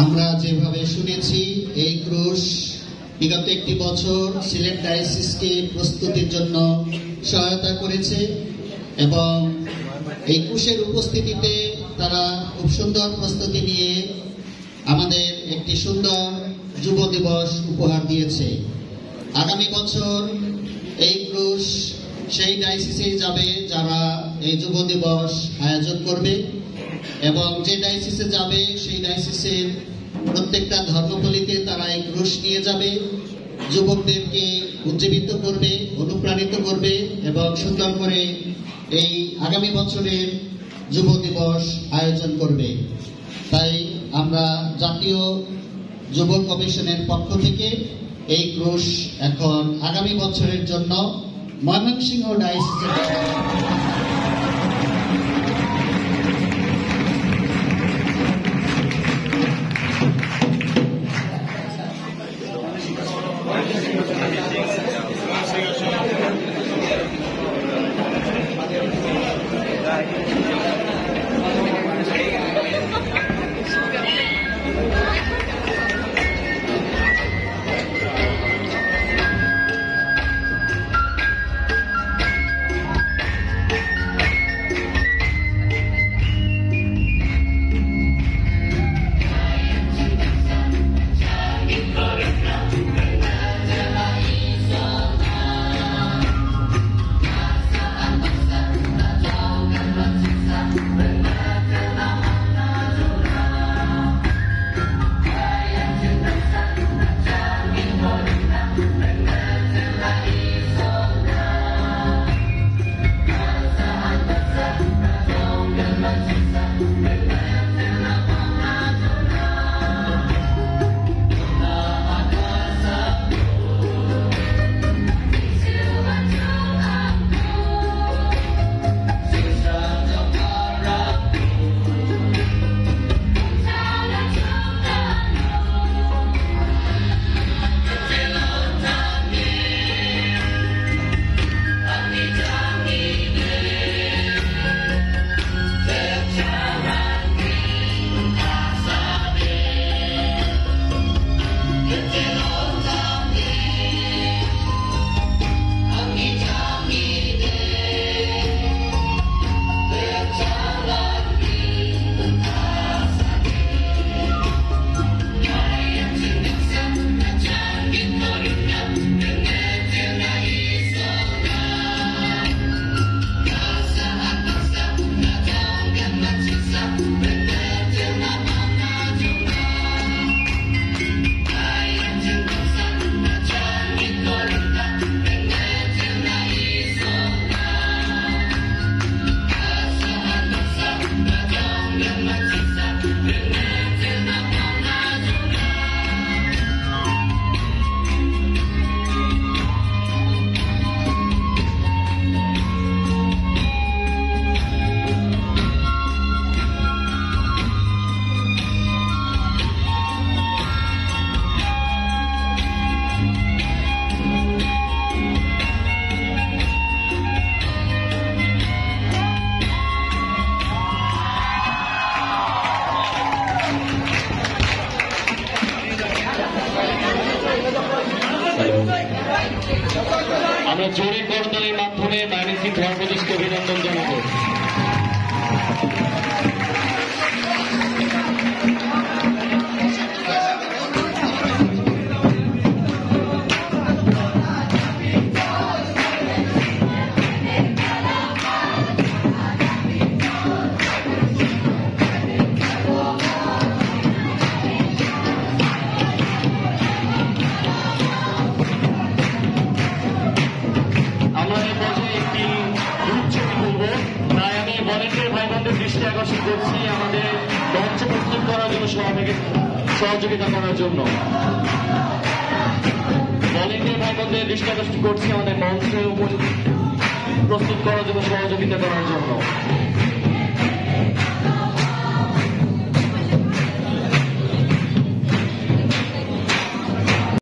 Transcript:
আমরা যেভাবে শুনেছি এই ক্রুশ বিগত একটি বছর সিলেট ডায়োসিসকে প্রস্তুতির জন্য সহায়তা করেছে এবং এই ক্রুশের উপস্থিতিতে তারা খুব সুন্দর প্রস্তুতি নিয়ে আমাদের একটি সুন্দর যুব দিবস উপহার দিয়েছে। আগামী বছর এই ক্রুশ সেই ডায়োসিসে যাবে যারা এই যুব দিবস আয়োজন করবে এবং যে ডায়োসিসে যাবে সেই ডায়োসিসের প্রত্যেকটা ধর্মপল্লীতে তারা এই ক্রুশ নিয়ে যাবে, যুবকদেরকে উজ্জীবিত করবে, অনুপ্রাণিত করবে এবং সুন্দর করে এই আগামী বছরের যুব দিবস আয়োজন করবে। তাই আমরা জাতীয় যুব কমিশনের পক্ষ থেকে এই ক্রুশ এখন আগামী বছরের জন্য ময়মনসিংহ ডায়োসিসের আমরা জোরে করতালির মাধ্যমে বাণিজ্যিক ধর্মদেশকে অভিনন্দন জানাবো। আমাদের মঞ্চ প্রস্তুত করার জন্য সহযোগিতা করার জন্য ভলেন্টিয়ার ভাই বোনদের দৃষ্টি আকর্ষণ করছি আমাদের মঞ্চ প্রস্তুত করার জন্য সহযোগিতা করার জন্য।